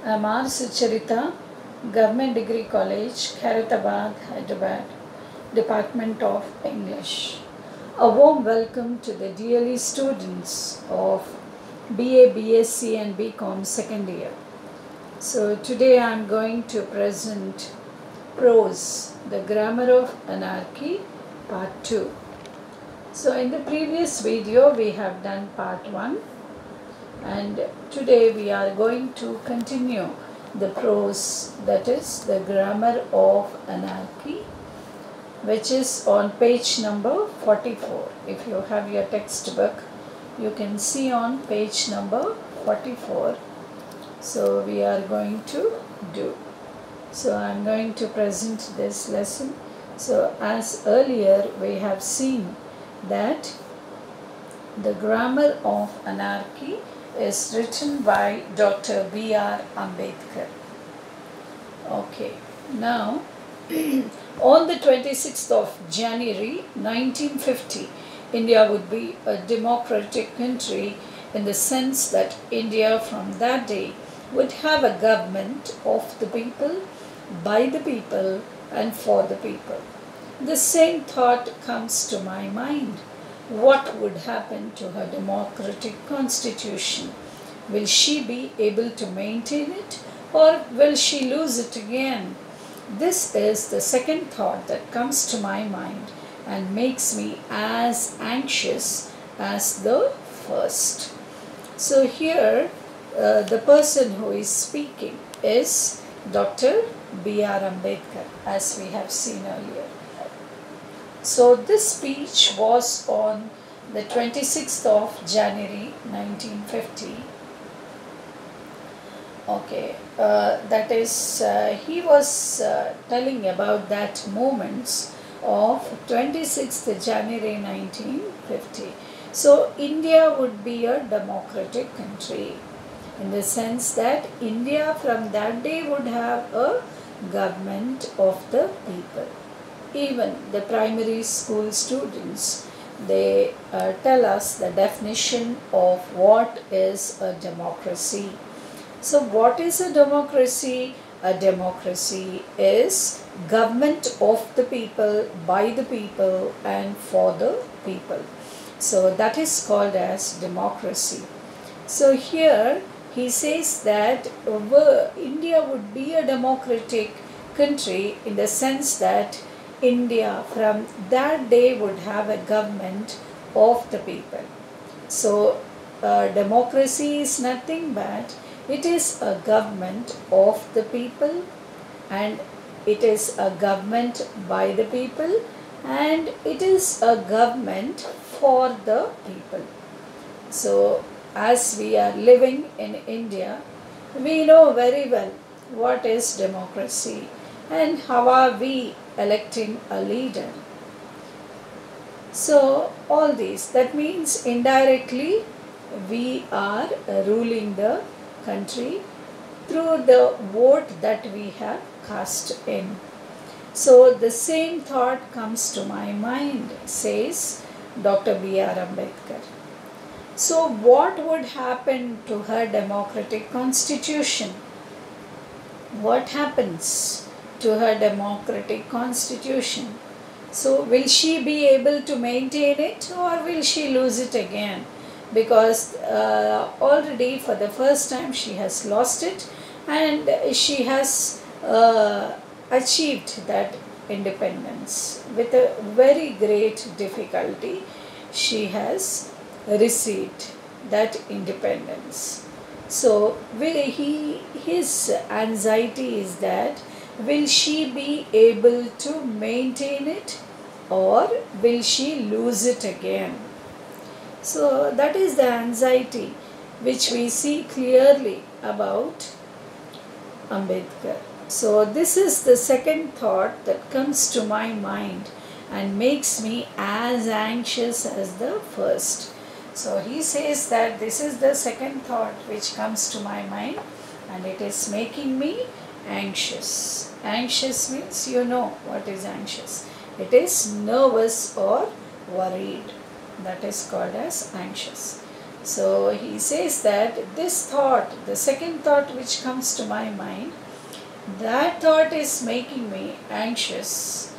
I'm R. Sucharita, Government Degree College, Khairatabad, Hyderabad, Department of English. A warm welcome to the dearly students of BA, BSc and BCom second year. So today I'm going to present Prose, the Grammar of Anarchy, Part 2. So in the previous video we have done Part 1, and today we are going to continue the prose, that is the Grammar of Anarchy, which is on page number 44. If you have your textbook, you can see on page number 44. So we are going to do. So I am going to present this lesson. So as earlier we have seen that the Grammar of Anarchy is written by Dr. B.R. Ambedkar. Okay, now on the 26th of January 1950, India would be a democratic country in the sense that India from that day would have a government of the people, by the people and for the people. The same thought comes to my mind. What would happen to her democratic constitution? Will she be able to maintain it, or will she lose it again? This is the second thought that comes to my mind and makes me as anxious as the first. So here the person who is speaking is Dr. B.R. Ambedkar, as we have seen earlier. So this speech was on the 26th of January 1950. Okay, that is, he was telling about that moments of 26th January 1950. So India would be a democratic country in the sense that India from that day would have a government of the people. Even the primary school students, they tell us the definition of what is a democracy. So what is a democracy? A democracy is government of the people, by the people and for the people. So that is called as democracy. So here he says that India would be a democratic country in the sense that India from that day would have a government of the people. So democracy is nothing but it is a government of the people, and it is a government by the people, and it is a government for the people. So as we are living in India, we know very well what is democracy and how are we electing a leader. So all these, that means indirectly we are ruling the country through the vote that we have cast in. So the same thought comes to my mind, says Dr. B.R. Ambedkar. So what would happen to her democratic constitution? What happens to her democratic constitution? So will she be able to maintain it, or will she lose it again? Because already for the first time she has lost it, and she has achieved that independence with a very great difficulty. She has received that independence. So his anxiety is that will she be able to maintain it, or will she lose it again? So that is the anxiety which we see clearly about Ambedkar. So this is the second thought that comes to my mind and makes me as anxious as the first. So he says that this is the second thought which comes to my mind and it is making me anxious. Anxious means, you know what is anxious. It is nervous or worried. That is called as anxious. So he says that this thought, the second thought which comes to my mind, that thought is making me anxious,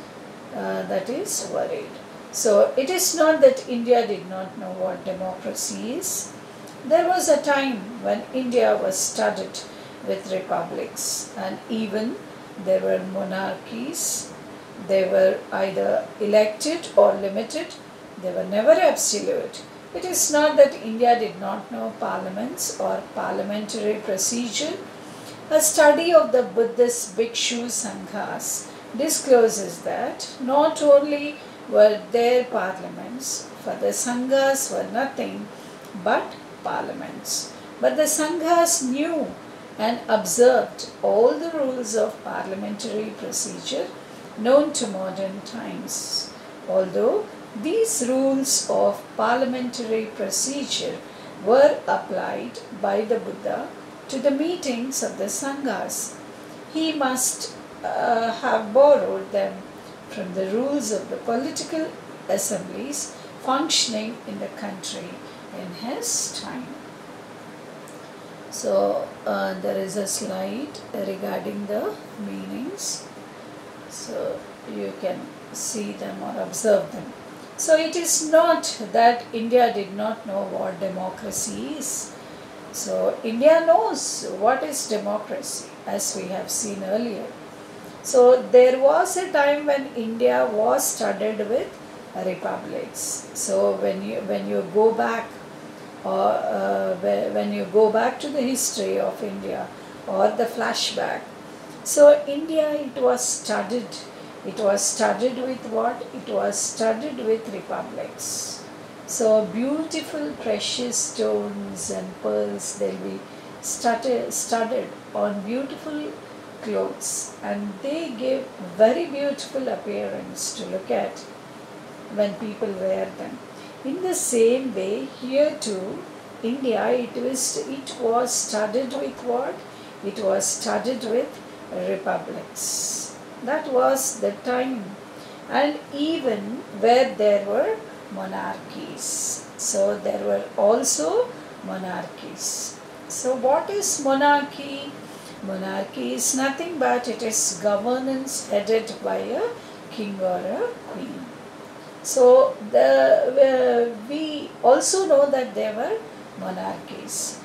that is worried. So it is not that India did not know what democracy is. There was a time when India was studded with republics, and even there were monarchies. They were either elected or limited, they were never absolute. It is not that India did not know parliaments or parliamentary procedure. A study of the Buddhist Bhikshu Sanghas discloses that not only were there parliaments, for the Sanghas were nothing but parliaments, but the Sanghas knew and observed all the rules of parliamentary procedure known to modern times. Although these rules of parliamentary procedure were applied by the Buddha to the meetings of the Sanghas, he must have borrowed them from the rules of the political assemblies functioning in the country in his time. So there is a slide regarding the meanings, so you can see them or observe them. So it is not that India did not know what democracy is. So India knows what is democracy, as we have seen earlier. So there was a time when India was studded with republics. So when you go back, or when you go back to the history of India or the flashback, so India, it was studded with what? It was studded with republics. So beautiful precious stones and pearls, they'll be studded on beautiful clothes, and they give very beautiful appearance to look at when people wear them. In the same way, here too, India, it was studded with what? It was studded with republics. That was the time. And even where there were monarchies. So there were also monarchies. So what is monarchy? Monarchy is nothing but it is governance headed by a king or a queen. So we also know that there were monarchies.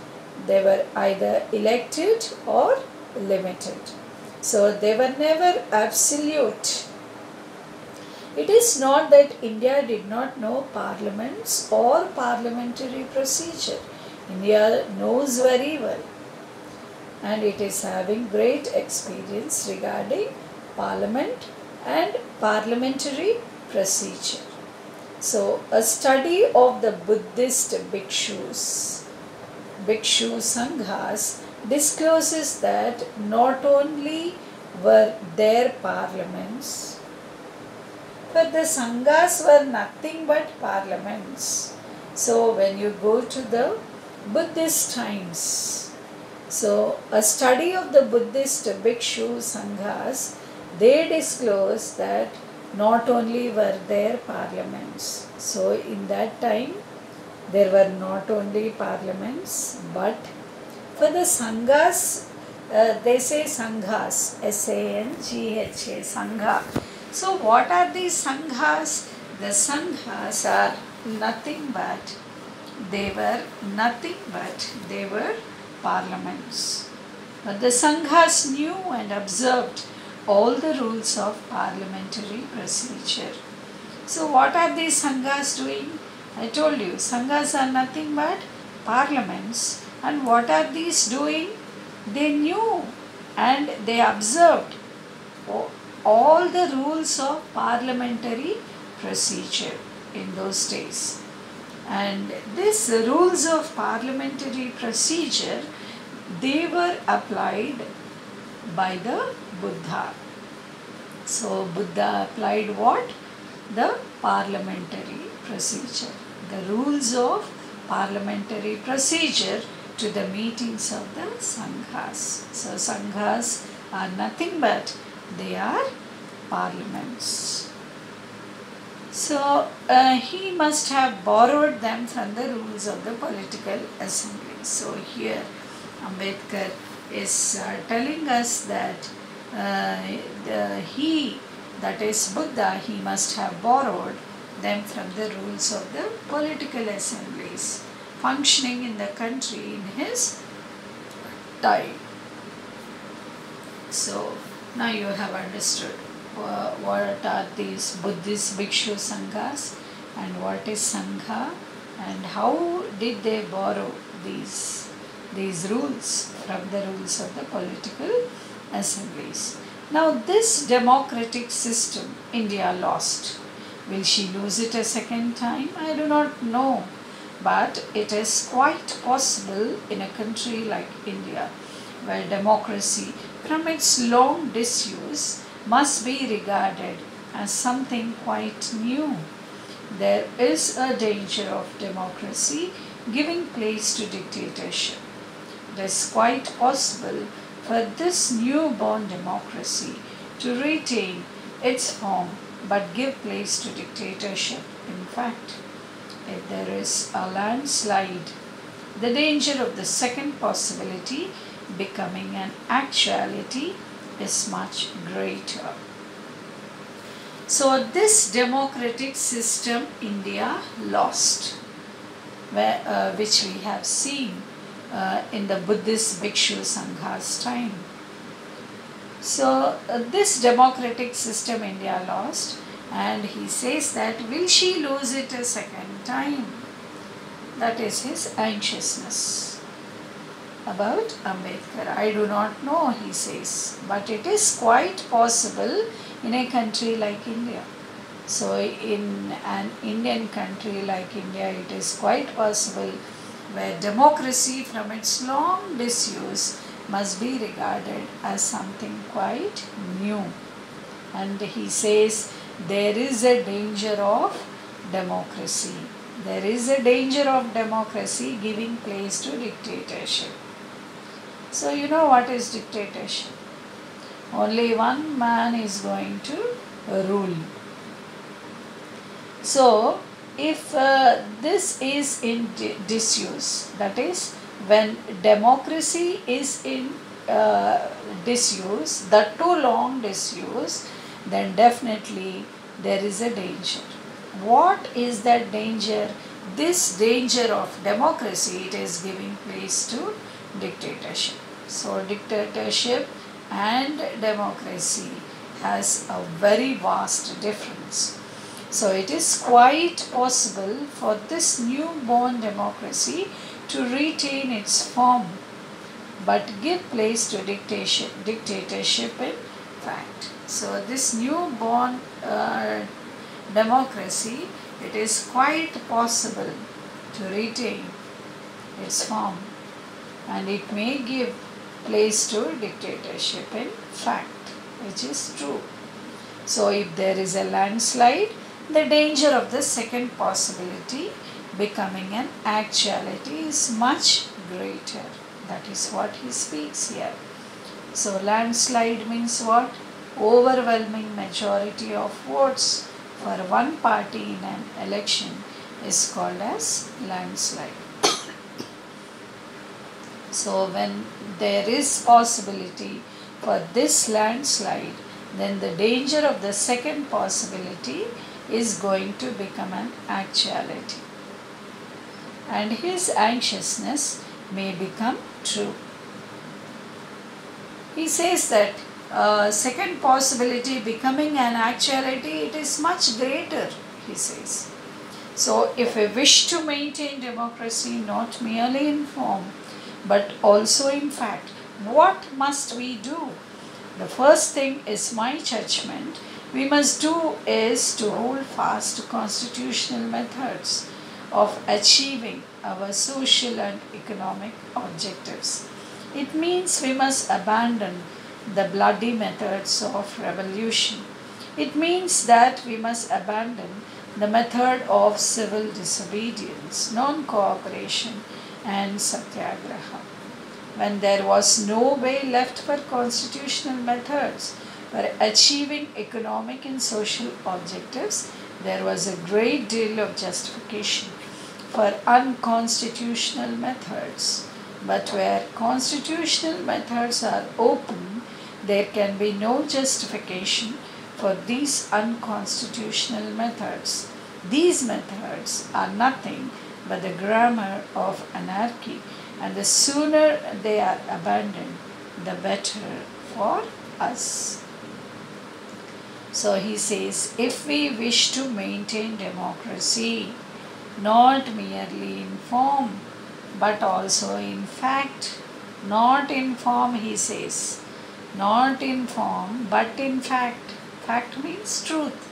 They were either elected or limited. So they were never absolute. It is not that India did not know parliaments or parliamentary procedure. India knows very well, and it is having great experience regarding parliament and parliamentary procedure. So a study of the Buddhist bhikshus, Bhikshu Sanghas, discloses that not only were there parliaments, but the Sanghas were nothing but parliaments. So when you go to the Buddhist times, so a study of the Buddhist Bhikshu Sanghas, they disclose that not only were there parliaments. So in that time, there were not only parliaments, but for the Sanghas, they say Sanghas, S-A-N-G-H-A, Sangha. So what are these Sanghas? The Sanghas are nothing but, they were parliaments. But the Sanghas knew and observed all the rules of parliamentary procedure. So what are these Sanghas doing? I told you, Sanghas are nothing but parliaments. And what are these doing? They knew and they observed all the rules of parliamentary procedure in those days. And these rules of parliamentary procedure, they were applied by the Buddha. So Buddha applied what? The parliamentary procedure. The rules of parliamentary procedure to the meetings of the Sanghas. So Sanghas are nothing but they are parliaments. He must have borrowed them from the rules of the political assembly. So here Ambedkar is telling us that he, that is Buddha, he must have borrowed them from the rules of the political assemblies functioning in the country in his time. So now you have understood what are these Buddhist Bhikshu Sanghas and what is Sangha and how did they borrow these rules from the rules of the political assemblies. Now this democratic system India lost. Will she lose it a second time? I do not know. But it is quite possible in a country like India, where democracy, from its long disuse, must be regarded as something quite new. There is a danger of democracy giving place to dictatorship. It is quite possible for this newborn democracy to retain its form but give place to dictatorship. In fact, if there is a landslide, the danger of the second possibility becoming an actuality is much greater. So this democratic system India lost, which we have seen in the Buddhist Bhikshu Sangha's time. So this democratic system India lost, and he says that will she lose it a second time? That is his anxiousness about Ambedkar. I do not know, he says, but it is quite possible in a country like India. So in an Indian country like India, it is quite possible where democracy from its long disuse must be regarded as something quite new. And he says there is a danger of democracy. There is a danger of democracy giving place to dictatorship. So you know what is dictatorship? Only one man is going to rule. So if this is in disuse, that is when democracy is in disuse, the too long disuse, then definitely there is a danger. What is that danger? This danger of democracy, it is giving place to dictatorship. So dictatorship and democracy has a very vast difference. So it is quite possible for this newborn democracy to retain its form but give place to dictatorship in fact. So this newborn democracy, it is quite possible to retain its form and it may give place to dictatorship in fact, which is true. So if there is a landslide, the danger of the second possibility becoming an actuality is much greater. That is what he speaks here. So landslide means what? Overwhelming majority of votes for one party in an election is called as landslide. So when there is possibility for this landslide, then the danger of the second possibility is going to become an actuality. And his anxiousness may become true. He says that second possibility becoming an actuality, it is much greater, he says. So if we wish to maintain democracy not merely in form, but also in fact, what must we do? The first thing is my judgment we must do is to hold fast to constitutional methods of achieving our social and economic objectives. It means we must abandon the bloody methods of revolution. It means that we must abandon the method of civil disobedience, non-cooperation and satyagraha. When there was no way left for constitutional methods for achieving economic and social objectives, there was a great deal of justification for unconstitutional methods. But where constitutional methods are open, there can be no justification for these unconstitutional methods. These methods are nothing but the grammar of anarchy, and the sooner they are abandoned, the better for us. So he says, if we wish to maintain democracy, not merely in form, but also in fact, not in form, he says, not in form, but in fact. Fact means truth.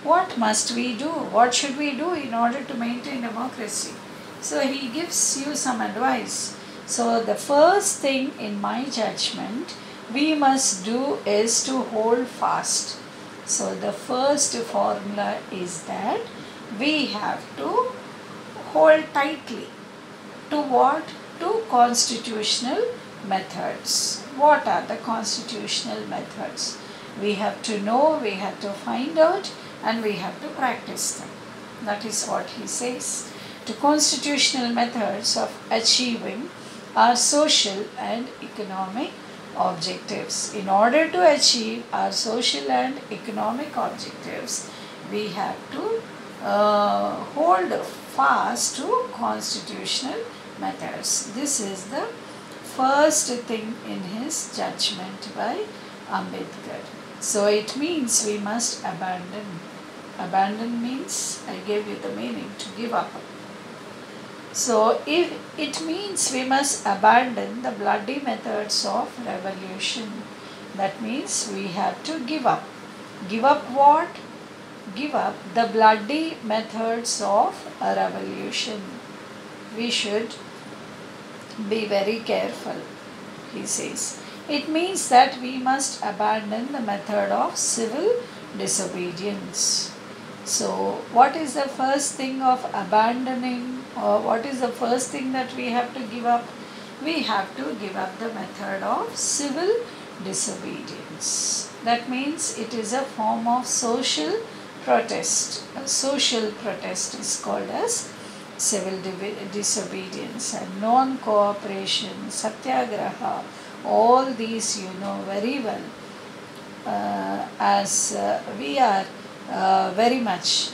What must we do? What should we do in order to maintain democracy? So he gives you some advice. So the first thing in my judgment we must do is to hold fast. So the first formula is that we have to hold tightly to what? To constitutional methods. What are the constitutional methods? We have to know, we have to find out, and we have to practice them. That is what he says. To constitutional methods of achieving our social and economic objectives. In order to achieve our social and economic objectives, we have to hold fast to constitutional methods. This is the first thing in his judgment by Ambedkar. So it means we must abandon. Abandon means, I gave you the meaning, to give up. So if it means we must abandon the bloody methods of revolution. That means we have to give up. Give up what? Give up the bloody methods of a revolution. We should be very careful, he says. It means that we must abandon the method of civil disobedience. So, what is the first thing of abandoning, or what is the first thing that we have to give up? We have to give up the method of civil disobedience. That means it is a form of social protest. A social protest is called as civil disobedience, and non-cooperation, satyagraha, all these you know very well, as we are very much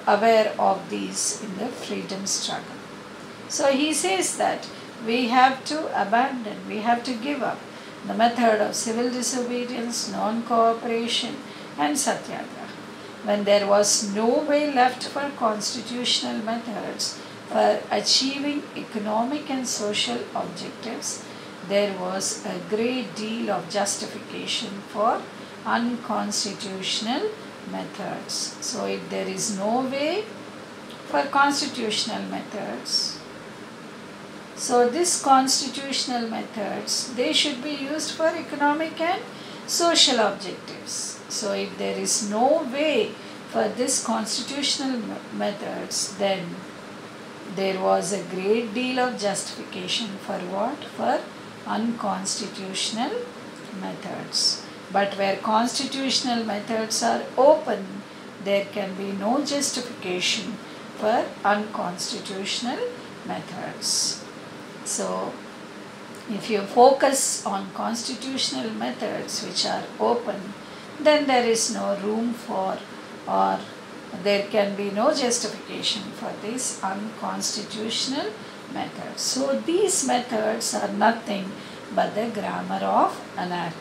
aware of these in the freedom struggle. So he says that we have to abandon, we have to give up the method of civil disobedience, non-cooperation and satyagraha. When there was no way left for constitutional methods for achieving economic and social objectives, there was a great deal of justification for unconstitutional methods. So if there is no way for constitutional methods, so these constitutional methods, they should be used for economic and social objectives. So if there is no way for this constitutional methods, then there was a great deal of justification for what? For unconstitutional methods. But where constitutional methods are open, there can be no justification for unconstitutional methods. So, if you focus on constitutional methods which are open, then there is no room for, or there can be no justification for these unconstitutional methods. So these methods are nothing but the grammar of anarchy.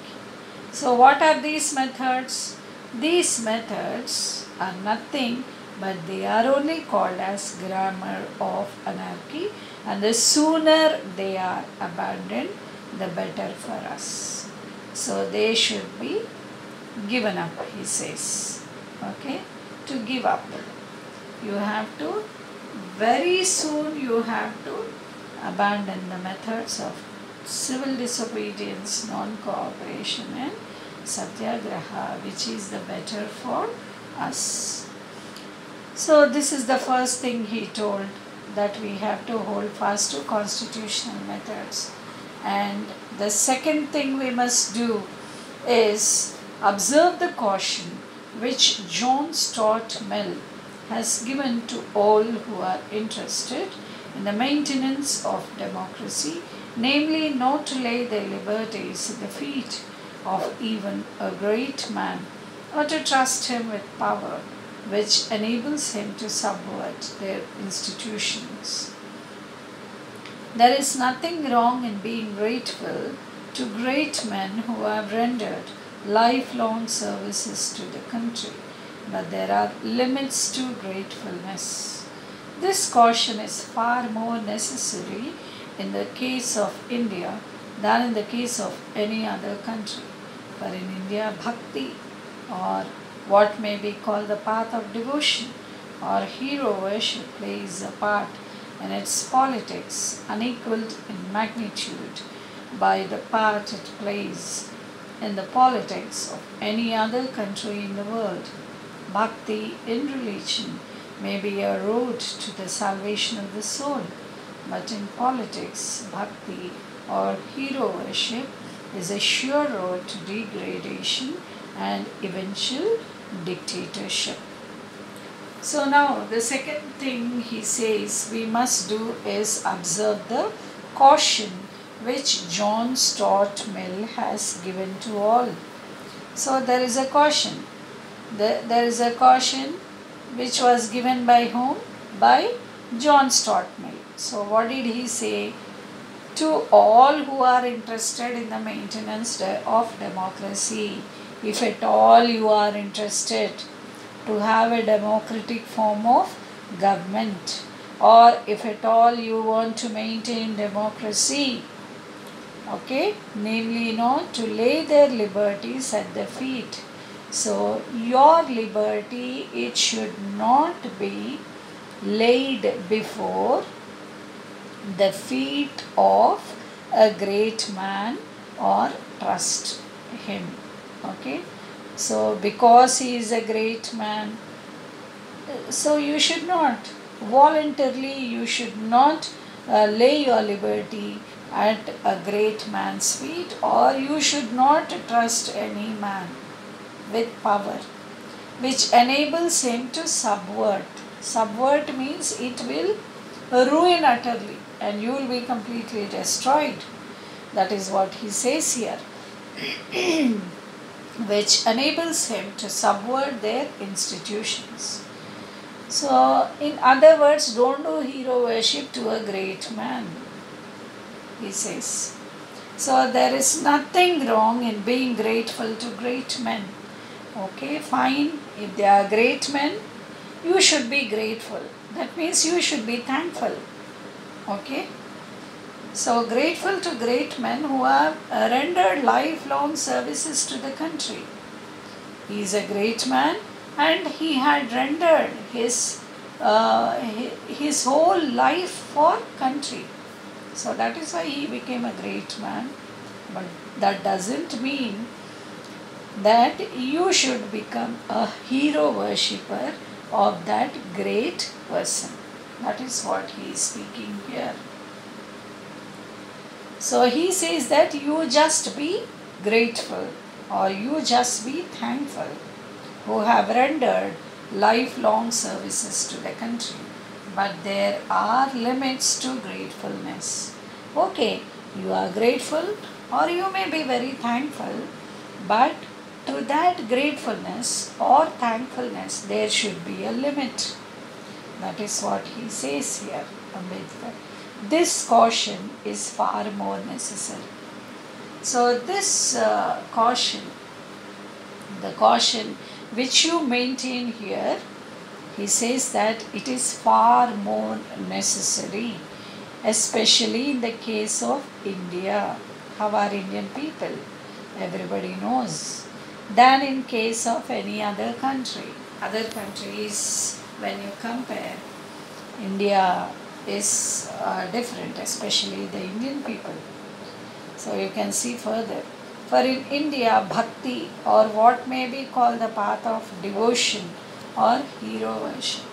So what are these methods? These methods are nothing but they are only called as grammar of anarchy, and the sooner they are abandoned, the better for us. So they should be given up, he says. Okay, to give up. You have to, very soon you have to abandon the methods of civil disobedience, non-cooperation and satyagraha, which is the better for us. So this is the first thing he told, that we have to hold fast to constitutional methods. And the second thing we must do is observe the caution which John Stuart Mill has given to all who are interested in the maintenance of democracy, namely not to lay their liberties at the feet of even a great man, or to trust him with power which enables him to subvert their institutions. There is nothing wrong in being grateful to great men who have rendered lifelong services to the country, but there are limits to gratefulness. This caution is far more necessary in the case of India than in the case of any other country. For in India, bhakti, or what may be called the path of devotion or hero worship, plays a part in its politics unequaled in magnitude by the part it plays in the politics of any other country in the world. Bhakti in religion may be a road to the salvation of the soul, but in politics, bhakti or hero worship is a sure road to degradation and eventual dictatorship. So now the second thing he says we must do is observe the caution which John Stuart Mill has given to all. So there is a caution. There is a caution which was given by whom? By John Stuart Mill. So what did he say? To all who are interested in the maintenance of democracy, if at all you are interested to have a democratic form of government, or if at all you want to maintain democracy, okay, namely not to lay their liberties at the feet. So your liberty, it should not be laid before the feet of a great man or trust him. Okay, so because he is a great man, so you should not voluntarily, you should not lay your liberty at a great man's feet, or you should not trust any man with power which enables him to subvert. Subvert means it will ruin utterly and you will be completely destroyed. That is what he says here. Which enables him to subvert their institutions. So, in other words, don't do hero worship to a great man, he says. So, there is nothing wrong in being grateful to great men. Okay, fine. If they are great men, you should be grateful. That means you should be thankful. Okay. So, grateful to great men who have rendered lifelong services to the country. He is a great man and he had rendered his whole life for country. So, that is why he became a great man. But that doesn't mean that you should become a hero worshipper of that great person. That is what he is speaking here. So he says that you just be grateful or you just be thankful who have rendered lifelong services to the country. But there are limits to gratefulness. Okay, you are grateful or you may be very thankful, but to that gratefulness or thankfulness there should be a limit. That is what he says here, Ambedkar. This caution is far more necessary. So this caution, the caution which you maintain here, he says that it is far more necessary, especially in the case of India. How are Indian people? Everybody knows. Than in case of any other country. Other countries, when you compare, India is different, especially the Indian people. So you can see further. For in India, bhakti or what may be called the path of devotion or hero worship.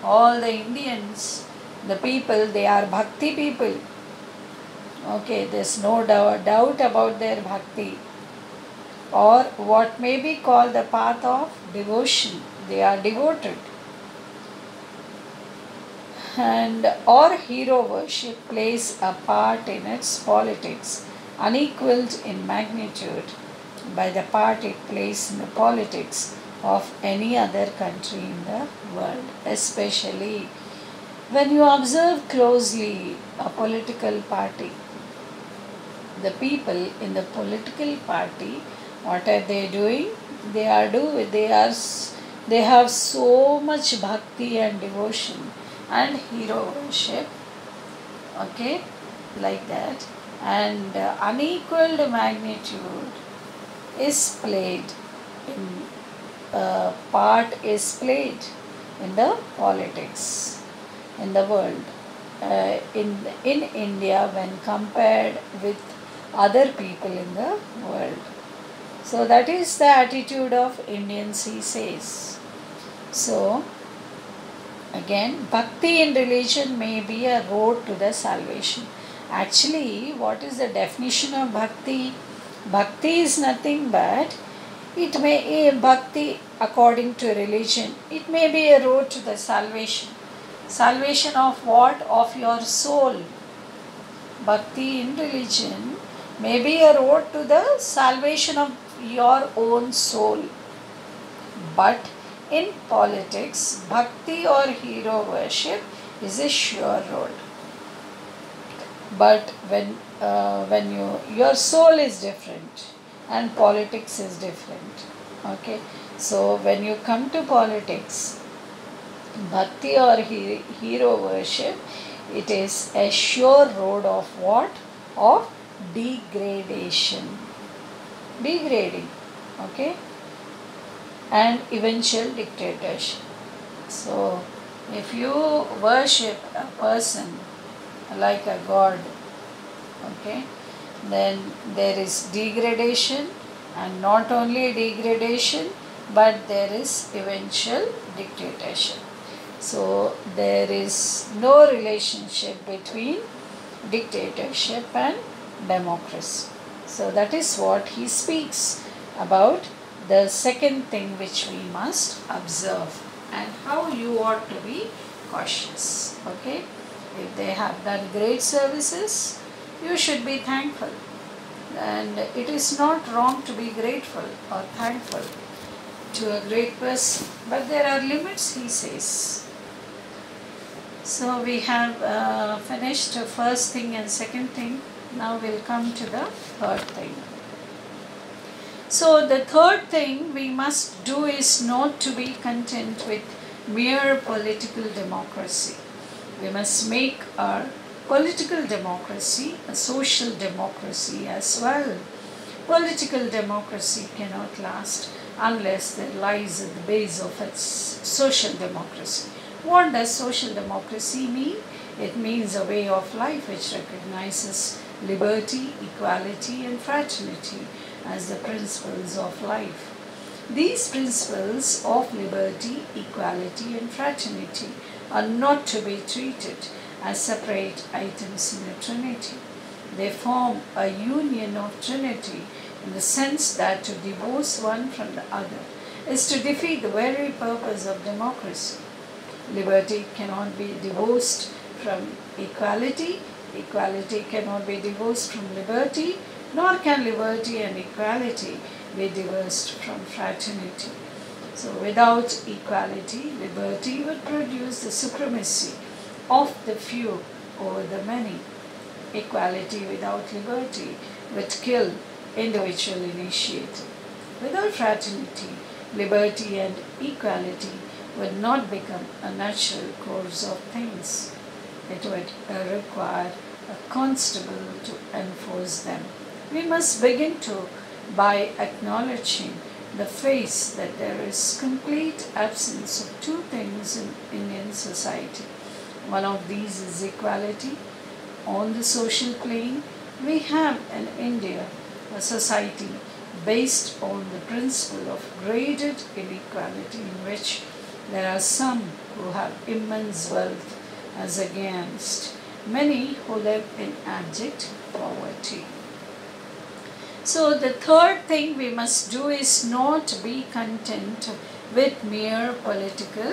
All the Indians, the people, they are bhakti people. Okay, there's no doubt about their bhakti. or what may be called the path of devotion. They are devoted. And or hero worship plays a part in its politics, unequaled in magnitude by the part it plays in the politics of any other country in the world, especially when you observe closely a political party. The people in the political party, what are they doing? They have so much bhakti and devotion and hero worship, okay, like that, and unequaled magnitude is played in part is played in the politics in the world, in India when compared with other people in the world. So that is the attitude of Indians, he says. So again, bhakti in religion may be a road to the salvation. Actually, what is the definition of bhakti? Bhakti is nothing but bhakti according to religion. It may be a road to the salvation. Salvation of what? Of your soul. Bhakti in religion may be a road to the salvation of your own soul. But in politics, bhakti or hero worship is a sure road. But when your soul is different and politics is different, okay. So when you come to politics, bhakti or hero worship, it is a sure road of what? Of degradation, degrading, okay, and eventual dictatorship. So if you worship a person like a god, okay, then there is degradation, and not only degradation, but there is eventual dictatorship. So there is no relationship between dictatorship and democracy. So that is what he speaks about, the second thing which we must observe, and how you ought to be cautious. Okay, if they have done great services, you should be thankful, and it is not wrong to be grateful or thankful to a great person, but there are limits, he says. So we have finished the first thing and second thing. Now we'll come to the third thing. So the third thing we must do is not to be content with mere political democracy. We must make our political democracy a social democracy as well. Political democracy cannot last unless there lies at the base of its social democracy. What does social democracy mean? It means a way of life which recognizes liberty, equality, and fraternity as the principles of life. These principles of liberty, equality, and fraternity are not to be treated as separate items in a trinity. They form a union of trinity in the sense that to divorce one from the other is to defeat the very purpose of democracy. Liberty cannot be divorced from equality, equality cannot be divorced from liberty, nor can liberty and equality be divorced from fraternity. So without equality, liberty would produce the supremacy of the few over the many. Equality without liberty would kill individual initiative. Without fraternity, liberty and equality would not become a natural course of things. It would require a constable to enforce them. We must begin by acknowledging the fact that there is complete absence of two things in Indian society. One of these is equality. On the social plane, we have in India a society based on the principle of graded inequality, in which there are some who have immense wealth as against many who live in abject poverty. So the third thing we must do is not be content with mere political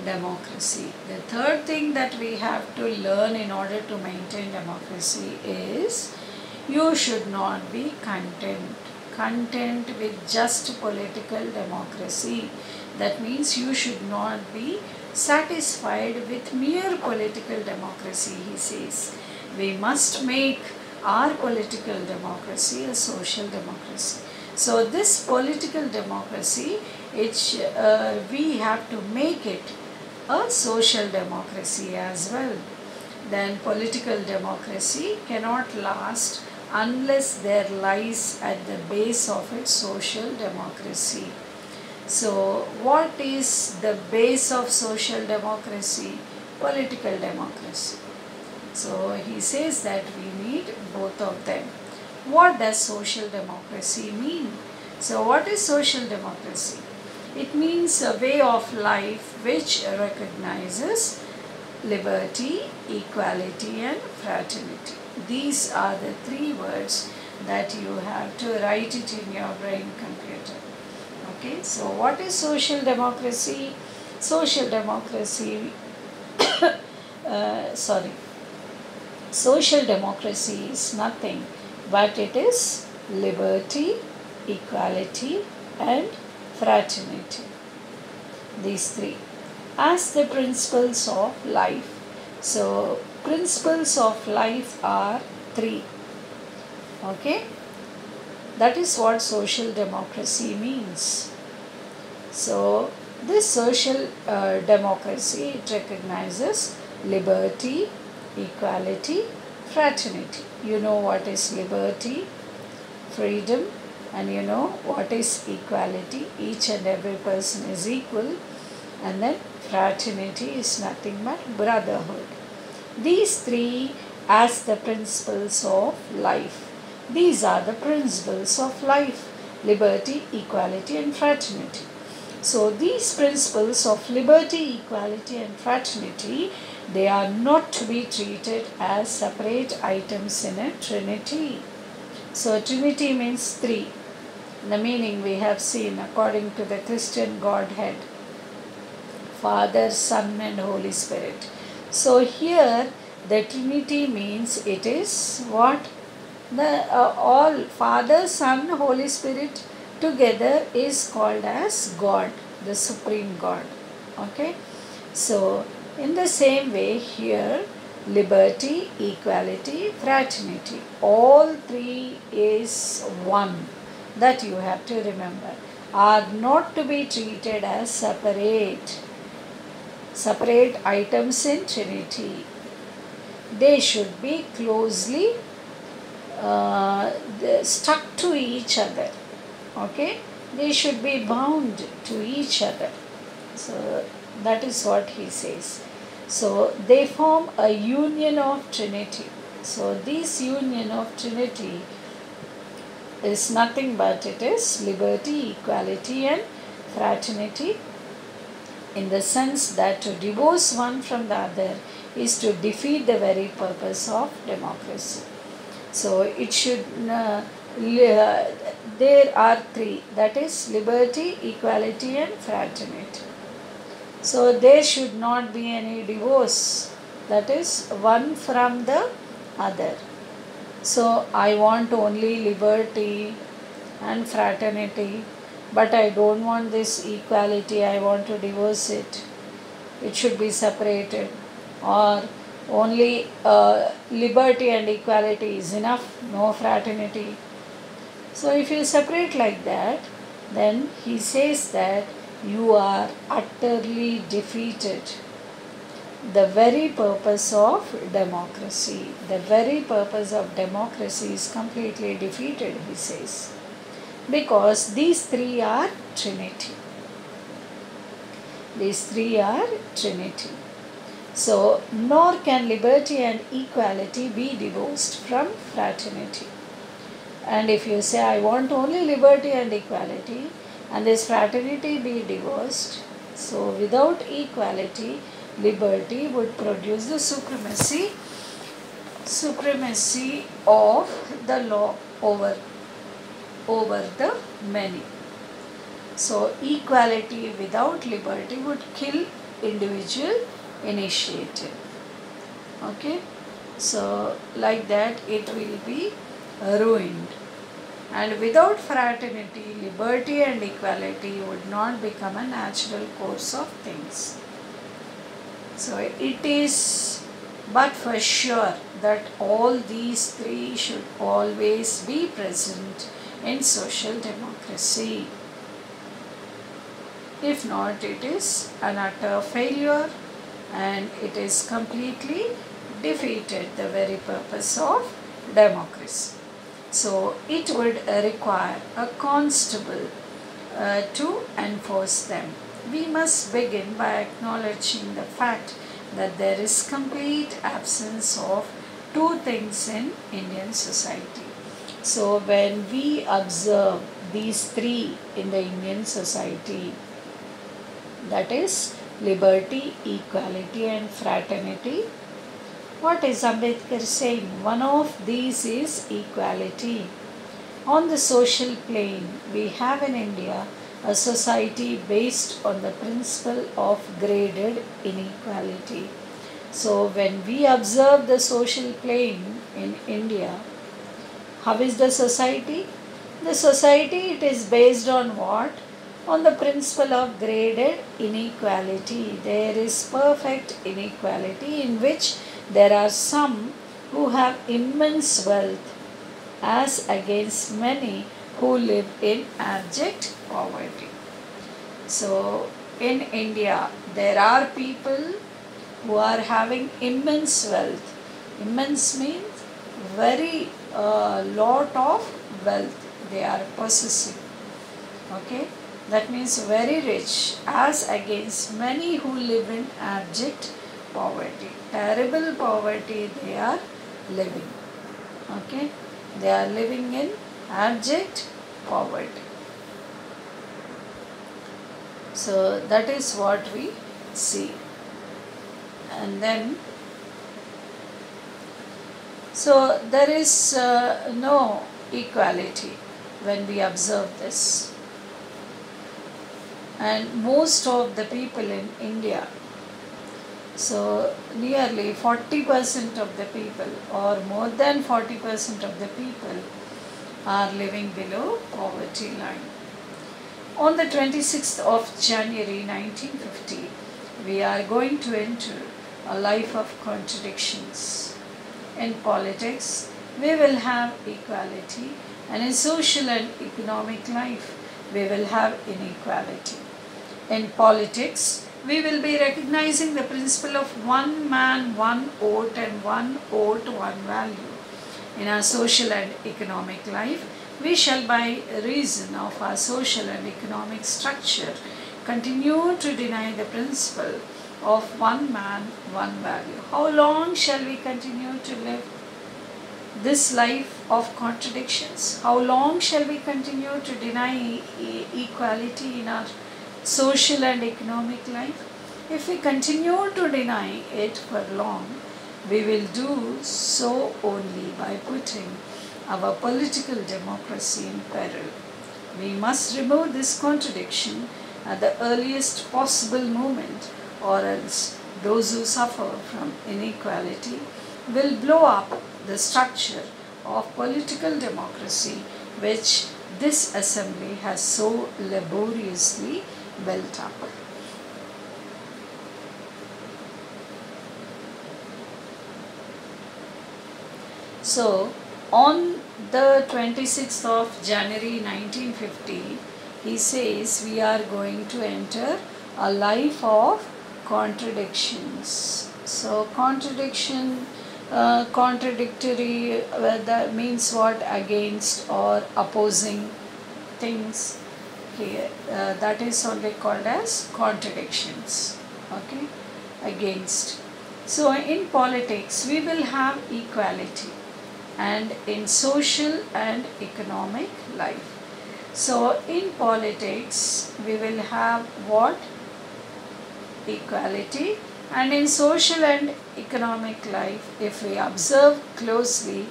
democracy. The third thing that we have to learn in order to maintain democracy is you should not be content with just political democracy. That means you should not be satisfied with mere political democracy, he says. We must make our political democracy a social democracy. So this political democracy, we have to make it a social democracy as well. Then political democracy cannot last unless there lies at the base of it social democracy. So what is the base of social democracy? Political democracy. So he says that we need both of them. What does social democracy mean? So what is social democracy? It means a way of life which recognizes liberty, equality and fraternity. These are the three words that you have to write it in your brain computer. Okay, so what is social democracy? Social democracy, social democracy is nothing but it is liberty, equality and fraternity. These three as the principles of life. So principles of life are three. Okay, that is what social democracy means. So this social democracy, it recognizes liberty, equality, fraternity. You know what is liberty, freedom, and you know what is equality. Each and every person is equal. And then fraternity is nothing but brotherhood. These three as the principles of life. These are the principles of life: liberty, equality and fraternity. So these principles of liberty, equality and fraternity, they are not to be treated as separate items in a trinity. So trinity means three. The meaning we have seen according to the Christian Godhead: Father, Son and Holy Spirit. So here the Trinity means it is what? All Father, Son, Holy Spirit together is called as God, the Supreme God. Okay. So in the same way here, liberty, equality, fraternity, all three is one. That you have to remember. Are not to be treated as separate items in Trinity. They should be closely stuck to each other. Okay, they should be bound to each other. So that is what he says. So they form a union of Trinity. So this union of Trinity is nothing but it is liberty, equality and fraternity, in the sense that to divorce one from the other is to defeat the very purpose of democracy. So it should, there are three, that is liberty, equality and fraternity. So there should not be any divorce, that is one from the other. So I want only liberty and fraternity, but I don't want this equality, I want to divorce it. It should be separated. Or only liberty and equality is enough, no fraternity. So if you separate like that, then he says that you are utterly defeated the very purpose of democracy. The very purpose of democracy is completely defeated, he says, because these three are Trinity. These three are Trinity. So, nor can liberty and equality be divorced from fraternity. And if you say, I want only liberty and equality, and this fraternity be divorced, so without equality, liberty would produce the supremacy of the law over over the many. So equality without liberty would kill individual initiative. Okay, so like that it will be ruined. And without fraternity, liberty and equality would not become a natural course of things. So it is but for sure that all these three should always be present in social democracy. If not, it is an utter failure and it is completely defeated the very purpose of democracy. So it would require a constable to enforce them. We must begin by acknowledging the fact that there is complete absence of two things in Indian society. So when we observe these three in the Indian society, that is liberty, equality and fraternity, what is Ambedkar saying? One of these is equality. On the social plane, we have in India a society based on the principle of graded inequality. So when we observe the social plane in India, how is the society? The society, it is based on what? On the principle of graded inequality. There is perfect inequality in which there are some who have immense wealth as against many who live in abject poverty. So in India, there are people who are having immense wealth. Immense means very lot of wealth they are possessing. Okay, that means very rich as against many who live in abject poverty. Terrible poverty they are living. Okay, they are living in abject poverty. So that is what we see. And then, so there is no equality when we observe this. And most of the people in India, so nearly 40% of the people or more than 40% of the people are living below poverty line. On the 26th of January 1950, we are going to enter a life of contradictions. In politics, we will have equality, and in social and economic life, we will have inequality. In politics, we will be recognizing the principle of one man, one vote, and one vote, one value. In our social and economic life, we shall, by reason of our social and economic structure, continue to deny the principle of one man, one value. How long shall we continue to live this life of contradictions? How long shall we continue to deny equality in our social and economic life? If we continue to deny it for long, we will do so only by putting our political democracy in peril. We must remove this contradiction at the earliest possible moment, or else those who suffer from inequality will blow up the structure of political democracy which this assembly has so laboriously built up. So, on the 26th of January 1950, he says we are going to enter a life of contradictions. So, contradiction, contradictory, that means what? Against or opposing things. Here, that is only called as contradictions. Okay, against. So, in politics, we will have equality, and in social and economic life. So in politics we will have what? Equality, and in social and economic life, if we observe closely,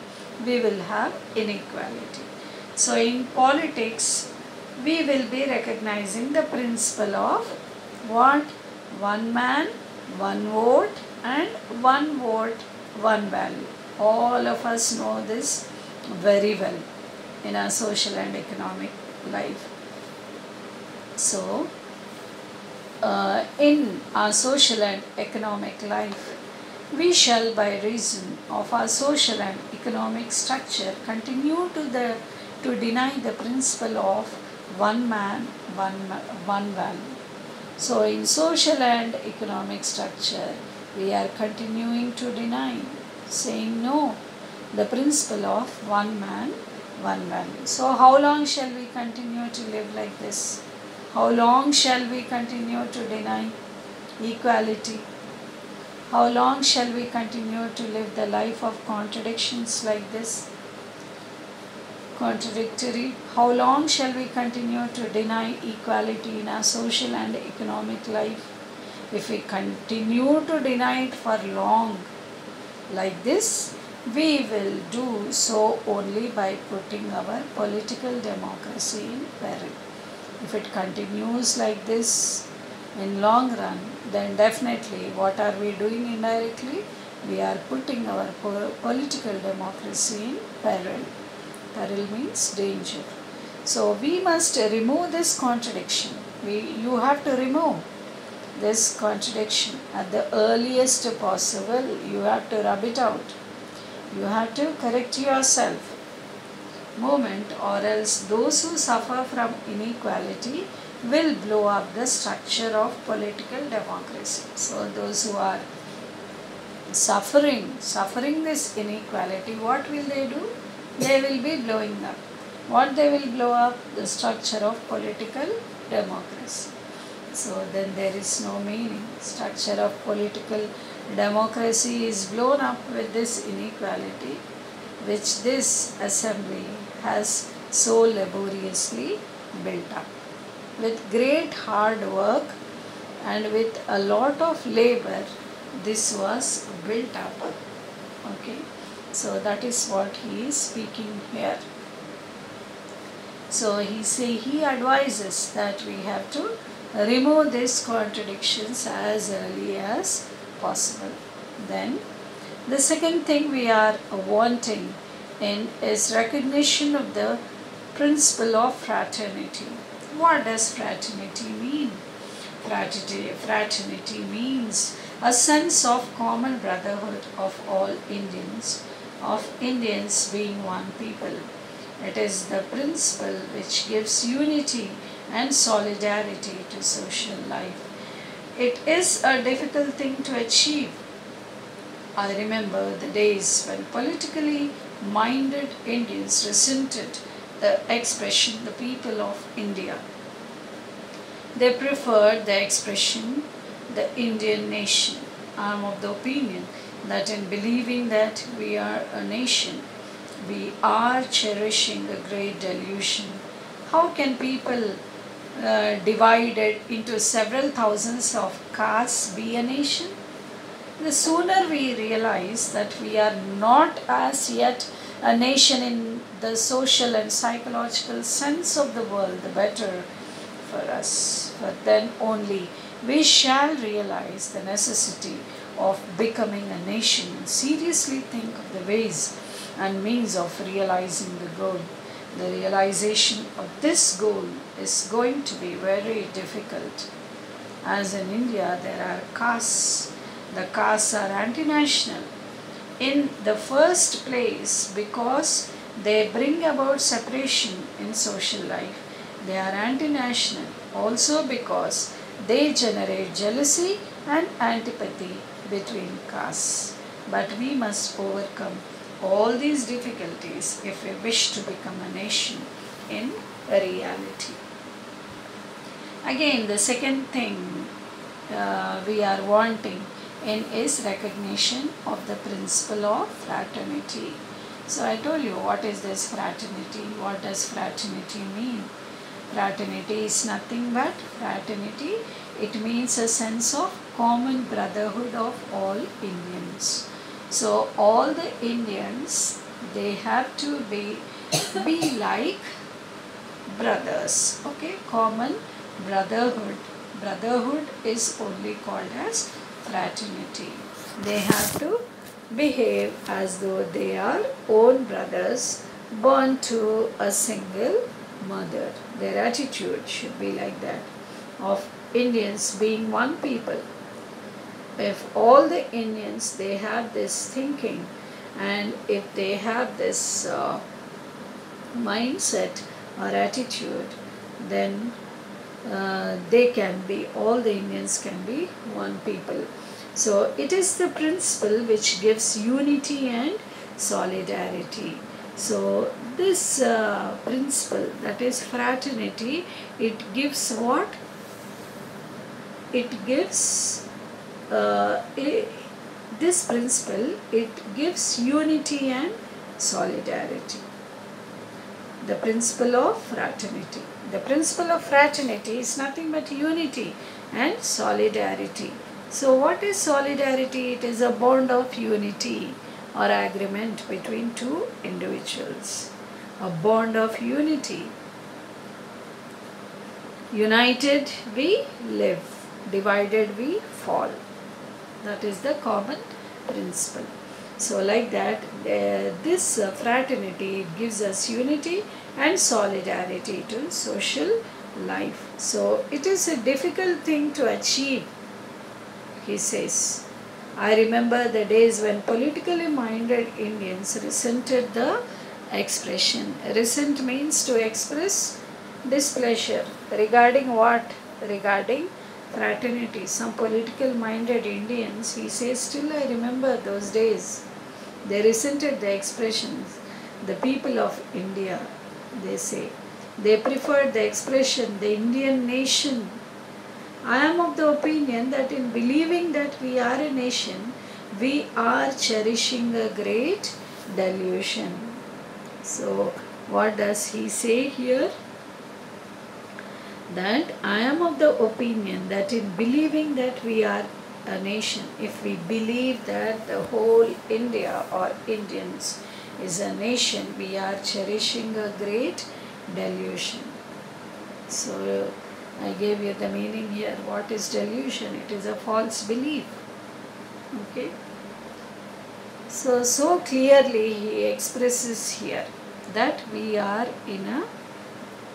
we will have inequality. So in politics, we will be recognizing the principle of what? One man, one vote, and one vote, one value. All of us know this very well in our social and economic life. So, in our social and economic life, we shall, by reason of our social and economic structure, continue to deny the principle of one man, one value. So, in social and economic structure, we are continuing to deny, saying no, the principle of one man, one value. So, how long shall we continue to live like this? How long shall we continue to deny equality? How long shall we continue to live the life of contradictions like this? Contradictory. How long shall we continue to deny equality in our social and economic life? If we continue to deny it for long like this, we will do so only by putting our political democracy in peril. If it continues like this in long run, then definitely what are we doing indirectly? We are putting our political democracy in peril. Peril means danger. So we must remove this contradiction. You have to remove this contradiction at the earliest possible. You have to rub it out. You have to correct yourself moment, or else those who suffer from inequality will blow up the structure of political democracy. So those who are suffering this inequality, what will they do? They will be blowing up. What they will blow up? The structure of political democracy. So then there is no meaning. Structure of political democracy is blown up with this inequality, which this assembly has so laboriously built up. With great hard work and with a lot of labor, this was built up. Okay, so that is what he is speaking here. So he advises that we have to remove these contradictions as early as possible. Then the second thing we are wanting in is recognition of the principle of fraternity. What does fraternity mean? Fraternity means a sense of common brotherhood of all Indians, of Indians being one people. It is the principle which gives unity and solidarity to social life. It is a difficult thing to achieve. I remember the days when politically minded Indians resented the expression the people of India. They preferred the expression the Indian nation. I am of the opinion that in believing that we are a nation, we are cherishing a great delusion. How can people divided into several thousands of castes be a nation? The sooner we realize that we are not as yet a nation in the social and psychological sense of the word, the better for us. For then only we shall realize the necessity of becoming a nation and seriously think of the ways and means of realizing the goal. The realization of this goal is going to be very difficult. As in India, there are castes. The castes are anti-national. In the first place, because they bring about separation in social life, they are anti-national. Also because they generate jealousy and antipathy between castes. But we must overcome all these difficulties if we wish to become a nation in reality. Again, the second thing we are wanting in is recognition of the principle of fraternity. So I told you what is this fraternity, what does fraternity mean? Fraternity is nothing but fraternity. It means a sense of common brotherhood of all Indians. So all the Indians, they have to be be like brothers. Okay, common brotherhood. Brotherhood is only called as fraternity. They have to behave as though they are own brothers born to a single mother. Their attitude should be like that, of Indians being one people. If all the Indians they have this thinking, and if they have this mindset or attitude, then they can be, all the Indians can be one people. So it is the principle which gives unity and solidarity. So this principle, that is fraternity, it gives what? It gives this principle, it gives unity and solidarity. The principle of fraternity. The principle of fraternity is nothing but unity and solidarity. So what is solidarity? It is a bond of unity or agreement between two individuals. A bond of unity. United we live, divided we fall. That is the common principle. So like that, this fraternity gives us unity and solidarity to social life. So it is a difficult thing to achieve, he says. I remember the days when politically minded Indians resented the expression. Resent means to express displeasure. Regarding what? Regarding fraternity. Some political minded Indians, he says, still I remember those days. They resented the expressions. The people of India, they say, they preferred the expression, the Indian nation. I am of the opinion that in believing that we are a nation, we are cherishing a great delusion. So, what does he say here? That I am of the opinion that in believing that we are a nation, if we believe that the whole India or Indians is a nation, we are cherishing a great delusion. So I gave you the meaning here. What is delusion? It is a false belief. Okay. So clearly he expresses here that we are in a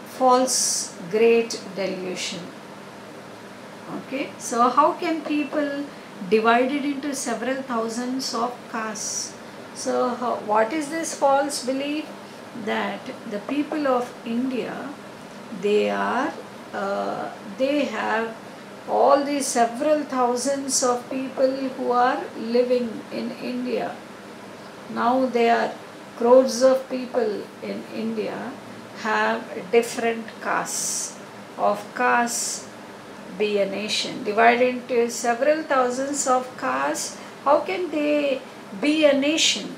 false great delusion. Okay, so how can people divided into several thousands of castes? So what is this false belief? That the people of India, they have all these several thousands of people who are living in India. Now there are crores of people in India have different castes. Of castes be a nation. Divided into several thousands of castes, how can they be a nation?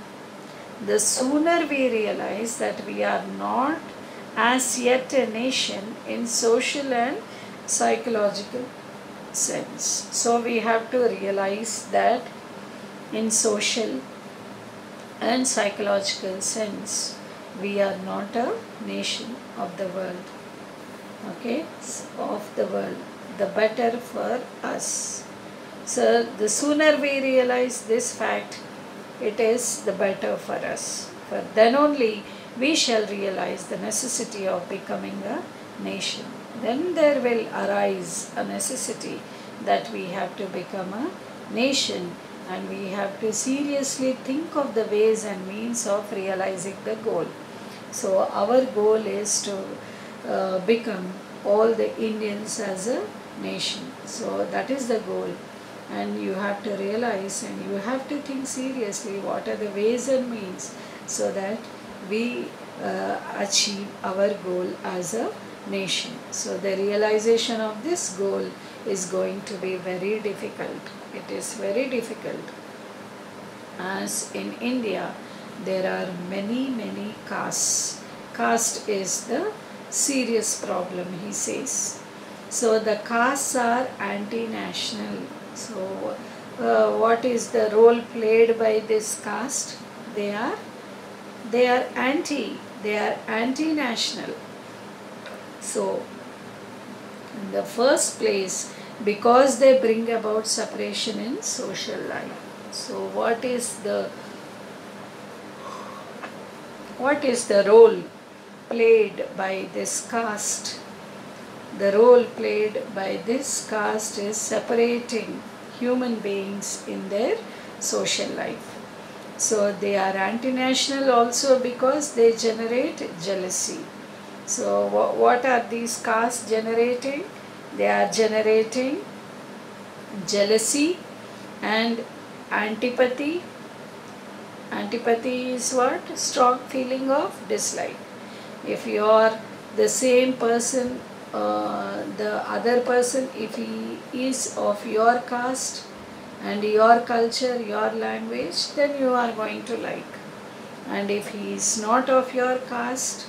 The sooner we realize that we are not as yet a nation in social and psychological sense. So we have to realize that in social and psychological sense, we are not a nation of the world. Okay, of the world. The better for us. So the sooner we realize this fact, it is the better for us. For then only we shall realize the necessity of becoming a nation. Then there will arise a necessity that we have to become a nation, and we have to seriously think of the ways and means of realizing the goal. So our goal is to become all the Indians as a nation. So that is the goal, and you have to realize and you have to think seriously what are the ways and means so that we achieve our goal as a nation. So the realization of this goal is going to be very difficult. It is very difficult, as in India there are many castes. Caste is the serious problem, he says. So the castes are anti-national. So what is the role played by this caste? They are anti. they are anti-national. So, in the first place, because they bring about separation in social life. So, what is the role played by this caste? The role played by this caste is separating human beings in their social life. So they are anti-national also because they generate jealousy. So what are these castes generating? They are generating jealousy and antipathy. Antipathy is what? Strong feeling of dislike. If you are the same person, the other person, if he is of your caste and your culture, your language, then you are going to like. And if he is not of your caste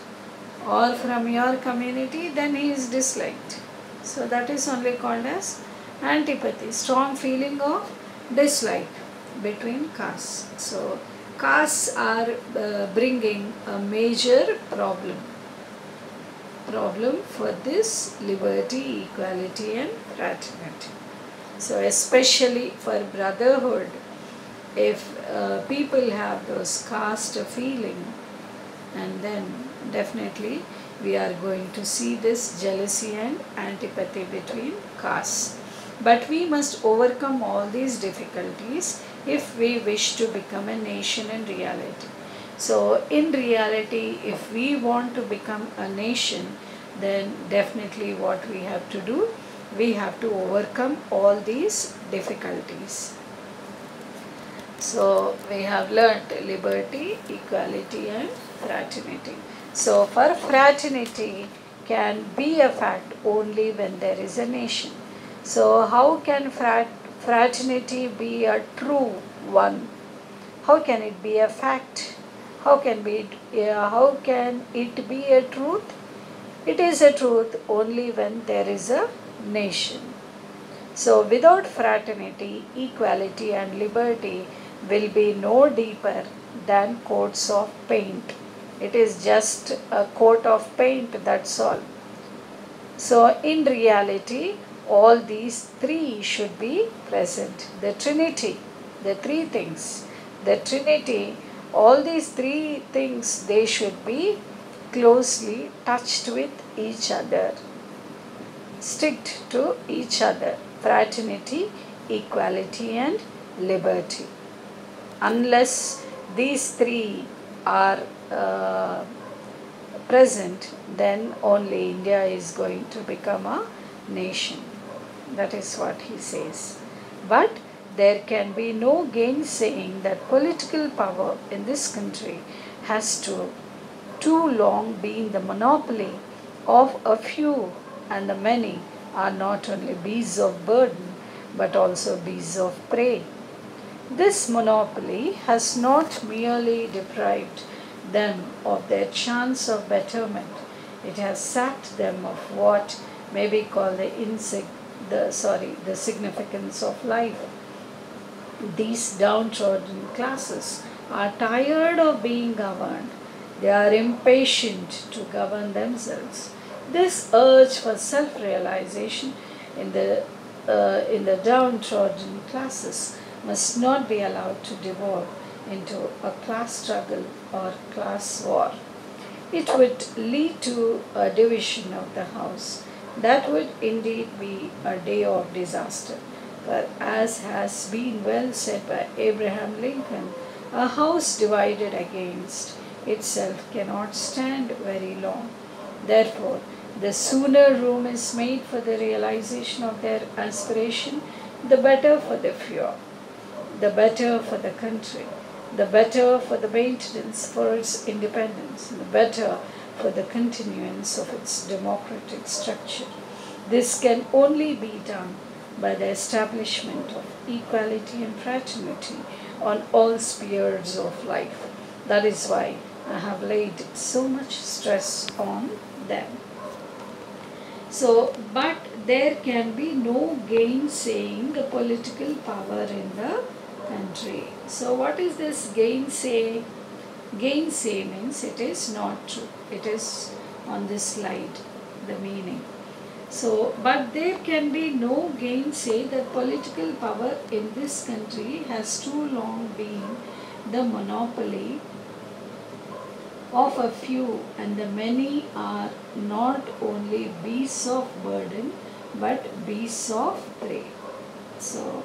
or from your community, then he is disliked. So that is only called as antipathy, strong feeling of dislike between castes. So castes are bringing a major problem for this liberty, equality and fraternity. So especially for brotherhood, if people have those caste feeling, and then definitely we are going to see this jealousy and antipathy between castes. But we must overcome all these difficulties if we wish to become a nation in reality. So in reality, if we want to become a nation, then definitely what we have to do, we have to overcome all these difficulties. So we have learnt liberty, equality and fraternity. So for fraternity can be a fact only when there is a nation. So how can fraternity be a true one? How can it be a fact? How can it be a truth? It is a truth only when there is a nation. So without fraternity, equality and liberty will be no deeper than coats of paint. It is just a coat of paint, that's all. So in reality, all these three should be present. The Trinity, the three things. The Trinity, all these three things, they should be closely touched with each other, sticked to each other. Fraternity, equality and liberty. Unless these three are present, then only India is going to become a nation. That is what he says. But there can be no gainsaying that political power in this country has too long been the monopoly of a few, and the many are not only beasts of burden but also beasts of prey. This monopoly has not merely deprived them of their chance of betterment, it has sapped them of what may be called the significance of life. These downtrodden classes are tired of being governed. They are impatient to govern themselves. This urge for self-realization in the downtrodden classes must not be allowed to devolve into a class struggle or class war. It would lead to a division of the house. That would indeed be a day of disaster. But as has been well said by Abraham Lincoln, a house divided against itself cannot stand very long. Therefore, the sooner room is made for the realization of their aspiration, the better for the few, the better for the country, the better for the maintenance for its independence, the better for the continuance of its democratic structure. This can only be done by the establishment of equality and fraternity on all spheres of life. That is why I have laid so much stress on them. So, but there can be no gainsaying the political power in the country. So, what is this gainsaying? Gainsay means it is not true. It is on this slide, the meaning. So, but there can be no gainsay that political power in this country has too long been the monopoly of a few, and the many are not only beasts of burden but beasts of prey. So,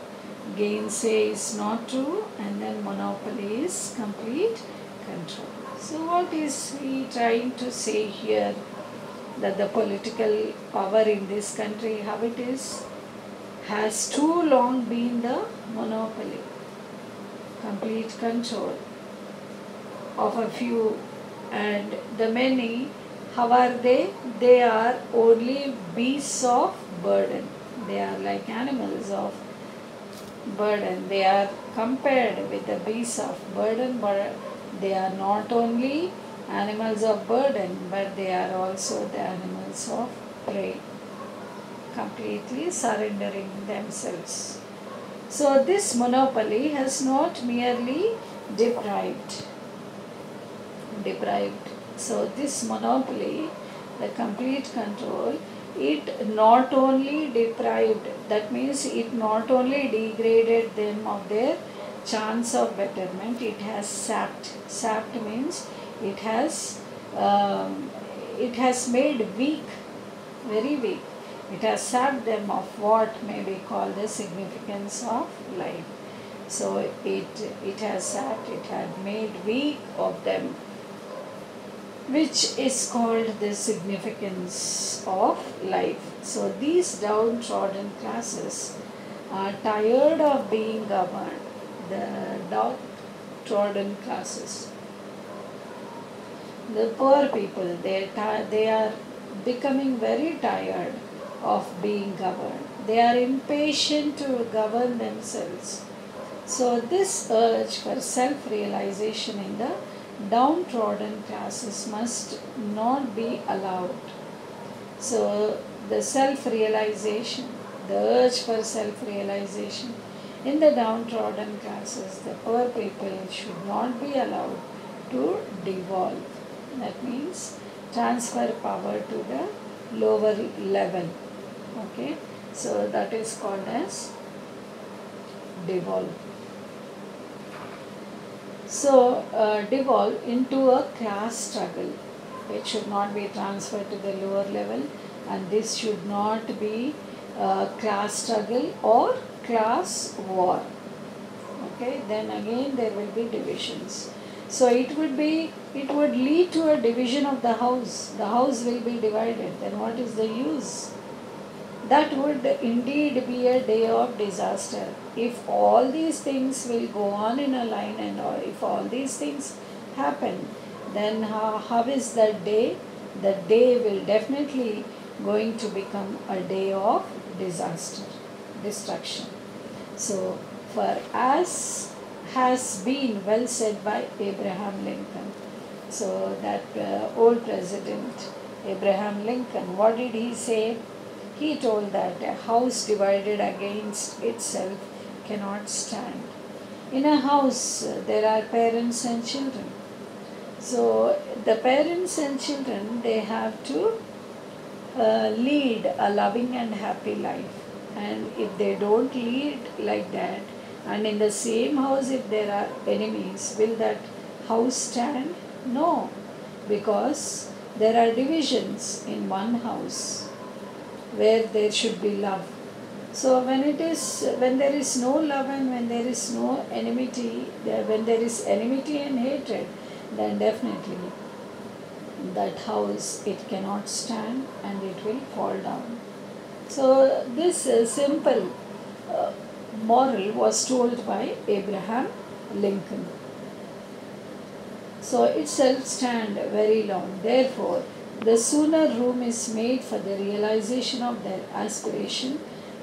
gainsay is not true, and then monopoly is complete control. So, what is he trying to say here? That the political power in this country, how it is, has too long been the monopoly, complete control of a few, and the many, how are they? They are only beasts of burden. They are like animals of burden. They are compared with the beasts of burden, but they are not only animals of burden, but they are also the animals of prey, completely surrendering themselves. So this monopoly has not merely deprived. So this monopoly, the complete control, it not only deprived, that means it not only degraded them of their chance of betterment, it has sapped. Sapped means it has made weak, very weak. It has sapped them of what may be called the significance of life. So it has sapped, it had made weak of them, which is called the significance of life. So these downtrodden classes are tired of being governed. The downtrodden classes, the poor people, they are becoming very tired of being governed. They are impatient to govern themselves. So this urge for self-realization in the downtrodden classes must not be allowed. So the self-realization, the urge for self-realization in the downtrodden classes, the poor people should not be allowed to devolve. That means transfer power to the lower level. Okay, so that is called as devolve. So, devolve into a class struggle. It should not be transferred to the lower level, and this should not be class struggle or class war. Okay, then again there will be divisions. So it would lead to a division of the house. The house will be divided. Then what is the use? That would indeed be a day of disaster. If all these things will go on in a line, and if all these things happen, then how is that day? The day will definitely going to become a day of disaster, destruction. So, for as has been well said by Abraham Lincoln, so that old president Abraham Lincoln, what did he say? He told that a house divided against itself cannot stand. In a house, there are parents and children. So the parents and children, they have to lead a loving and happy life. And if they don't lead like that, and in the same house if there are enemies, will that house stand? No, because there are divisions in one house where there should be love. So when there is no love and when there is no enmity, when there is enmity and hatred, then definitely that house, it cannot stand and it will fall down. So this simple moral was told by Abraham Lincoln. So itself stand very long. Therefore, the sooner room is made for the realization of their aspiration,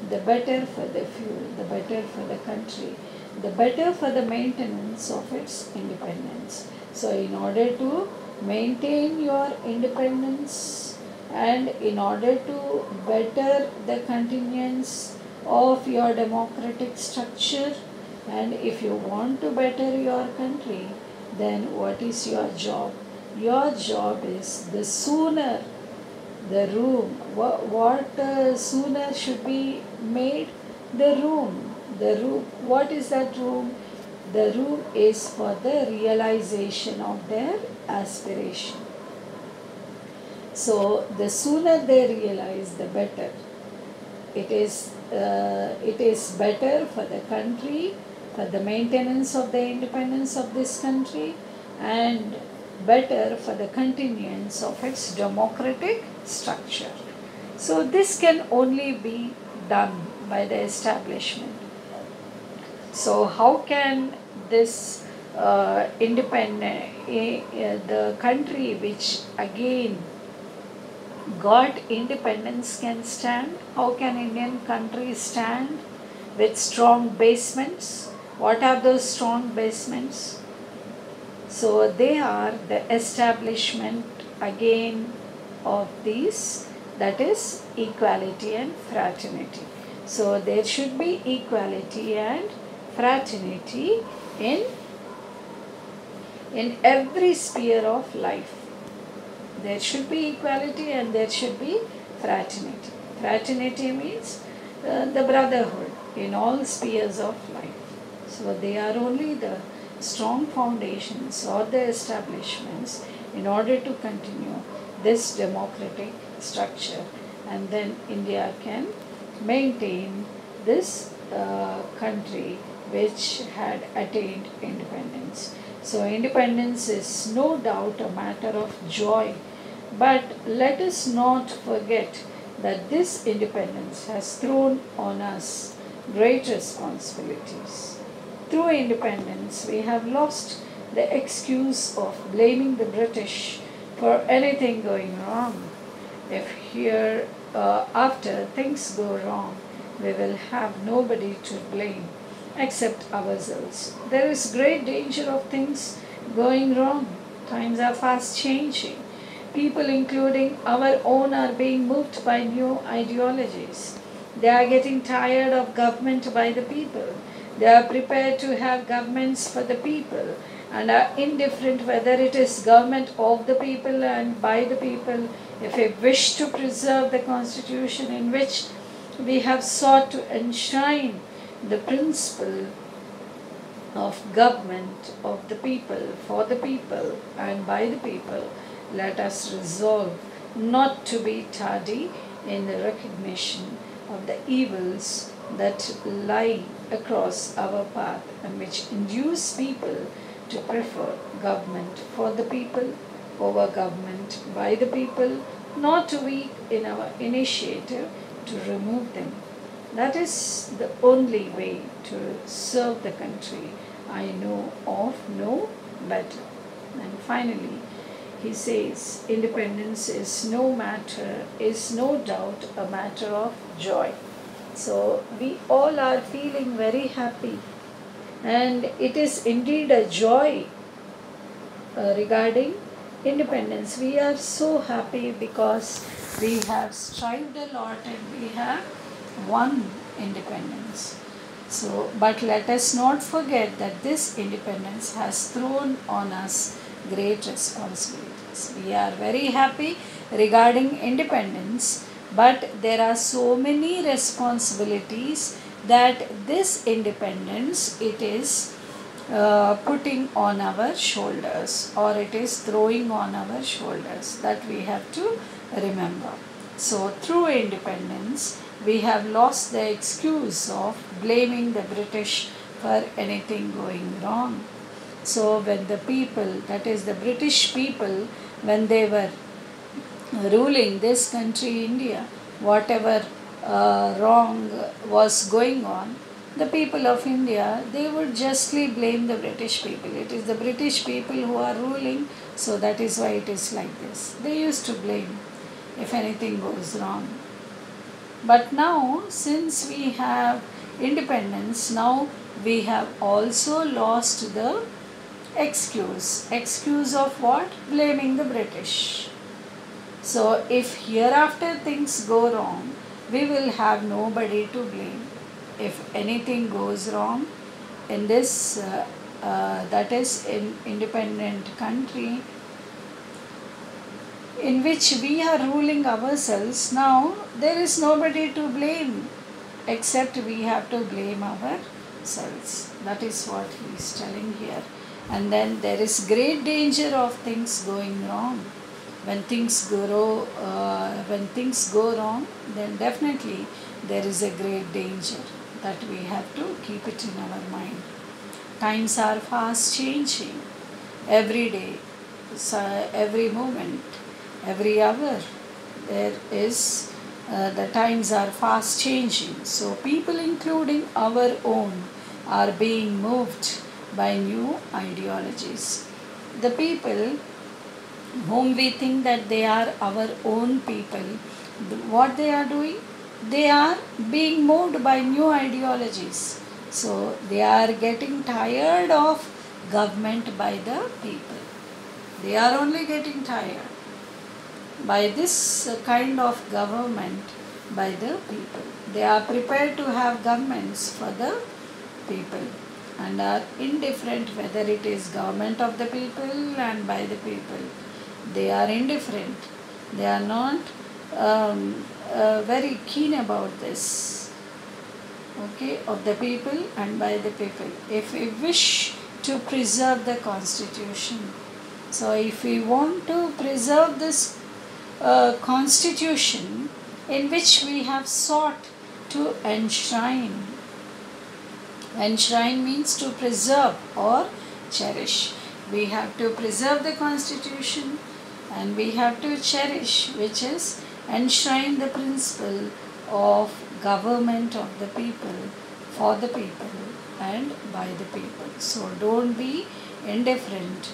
the better for the fuel, the better for the country, the better for the maintenance of its independence. So in order to maintain your independence and in order to better the continuance of your democratic structure, and if you want to better your country, then what is your job? Your job is the sooner the room, what sooner should be made? The room. The room. What is that room? The room is for the realization of their aspiration. So the sooner they realize, the better. It is better for the country, for the maintenance of the independence of this country, and better for the continuance of its democratic structure. So this can only be done by the establishment. So how can this the country which again got independence can stand? How can Indian country stand with strong basements? What are those strong basements? So they are the establishment again of these, that is equality and fraternity. So there should be equality and fraternity in every sphere of life. There should be equality and there should be fraternity. Fraternity means the brotherhood in all spheres of life. So they are only the strong foundations or the establishments in order to continue this democratic structure, and then India can maintain this country which had attained independence. So independence is no doubt a matter of joy, but let us not forget that this independence has thrown on us great responsibilities. Through independence, we have lost the excuse of blaming the British for anything going wrong. If here after things go wrong, we will have nobody to blame except ourselves. There is great danger of things going wrong. Times are fast changing. People, including our own, are being moved by new ideologies. They are getting tired of government by the people. They are prepared to have governments for the people and are indifferent whether it is government of the people and by the people. If we wish to preserve the constitution in which we have sought to enshrine the principle of government of the people, for the people and by the people, let us resolve not to be tardy in the recognition of the evils that lie across our path and which induce people to prefer government for the people over government by the people, not weak in our initiative to remove them. That is the only way to serve the country. I know of no better. And finally, he says, independence is no doubt a matter of joy. So we all are feeling very happy, and it is indeed a joy regarding independence. We are so happy because we have strived a lot and we have won independence. So, but let us not forget that this independence has thrown on us great responsibilities. We are very happy regarding independence, but there are so many responsibilities that this independence, it is putting on our shoulders, or it is throwing on our shoulders, that we have to remember. So through independence, we have lost the excuse of blaming the British for anything going wrong. So when the people, that is the British people, when they were ruling this country, India, whatever wrong was going on, the people of India, they would justly blame the British people. It is the British people who are ruling, so that is why it is like this. They used to blame if anything goes wrong. But now, since we have independence, now we have also lost the excuse. Excuse of what? Blaming the British. So if hereafter things go wrong, we will have nobody to blame. If anything goes wrong in this that is in independent country in which we are ruling ourselves. Now there is nobody to blame except we have to blame ourselves. That is what he is telling here. And then there is great danger of things going wrong. When things go wrong, then definitely there is a great danger that we have to keep it in our mind. Times are fast changing every day, so every moment, every hour. There is the times are fast changing. So people, including our own, are being moved by new ideologies. The people whom we think that they are our own people, what they are doing? They are being moved by new ideologies. So they are getting tired of government by the people. They are only getting tired by this kind of government by the people. They are prepared to have governments for the people and are indifferent whether it is government of the people and by the people. They are indifferent. They are not very keen about this, okay, of the people and by the people. If we wish to preserve the constitution, so if we want to preserve this constitution in which we have sought to enshrine, enshrine means to preserve or cherish. We have to preserve the constitution and we have to cherish, which is enshrine the principle of government of the people, for the people and by the people. So don't be indifferent,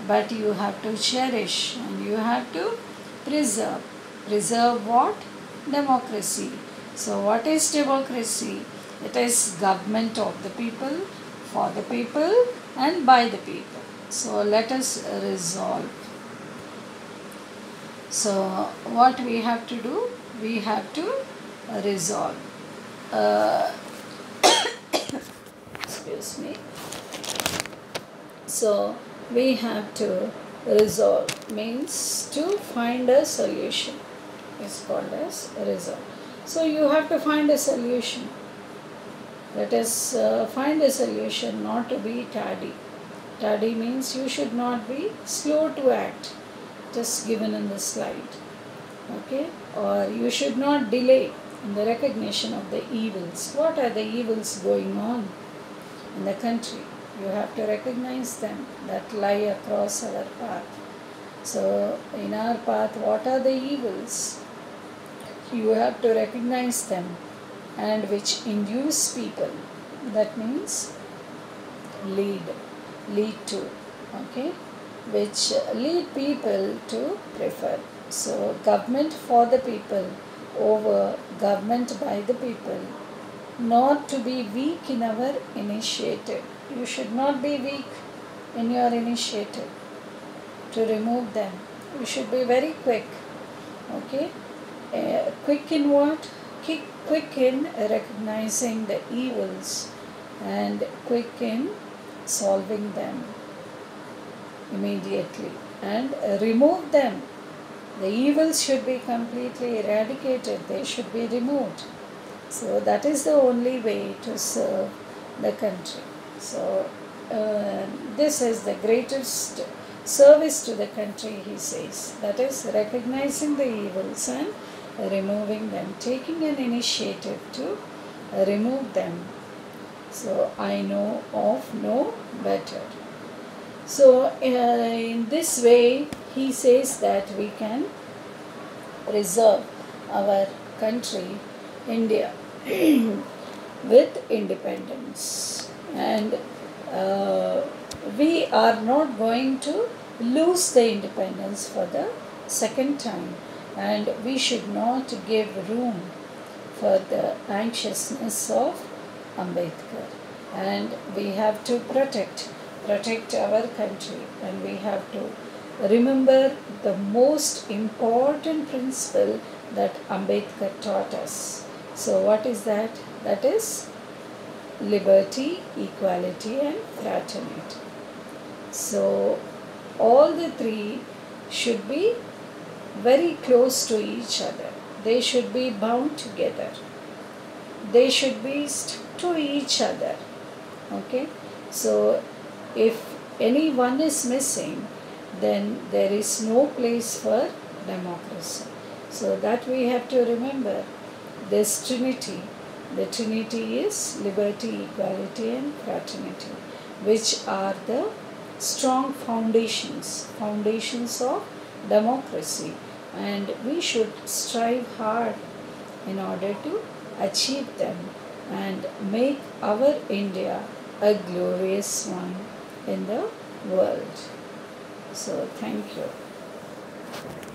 but you have to cherish and you have to preserve. Preserve what? Democracy. So what is democracy? It is government of the people, for the people and by the people. So let us resolve. So what we have to do? We have to resolve. Excuse me. So we have to resolve, means to find a solution. It's called as resolve. So you have to find a solution. Let us find a solution, not to be tardy. Tardy means you should not be slow to act, just given in the slide. Okay? Or you should not delay in the recognition of the evils. What are the evils going on in the country? You have to recognize them that lie across our path. So in our path, what are the evils? You have to recognize them and which induce people. That means lead to, okay, which lead people to prefer. So government for the people over government by the people. Not to be weak in our initiative. You should not be weak in your initiative to remove them. You should be very quick, okay. Quick in what? Quick in recognizing the evils and quick in solving them immediately and remove them. The evils should be completely eradicated, they should be removed. So that is the only way to serve the country. So this is the greatest service to the country, he says. That is recognizing the evils and removing them, taking an initiative to remove them. So I know of no better. So in this way he says that we can preserve our country, India, with independence, and we are not going to lose the independence for the second time, and we should not give room for the anxiousness of Ambedkar, and we have to protect our country, and we have to remember the most important principle that Ambedkar taught us. So what is that? That is liberty, equality, and fraternity. So, all the three should be very close to each other. They should be bound together. They should be stuck to each other. Okay? So, if any one is missing, then there is no place for democracy. So, that we have to remember. This Trinity, the Trinity is liberty, equality, and fraternity, which are the strong foundations of democracy, and we should strive hard in order to achieve them and make our India a glorious one in the world. So, thank you.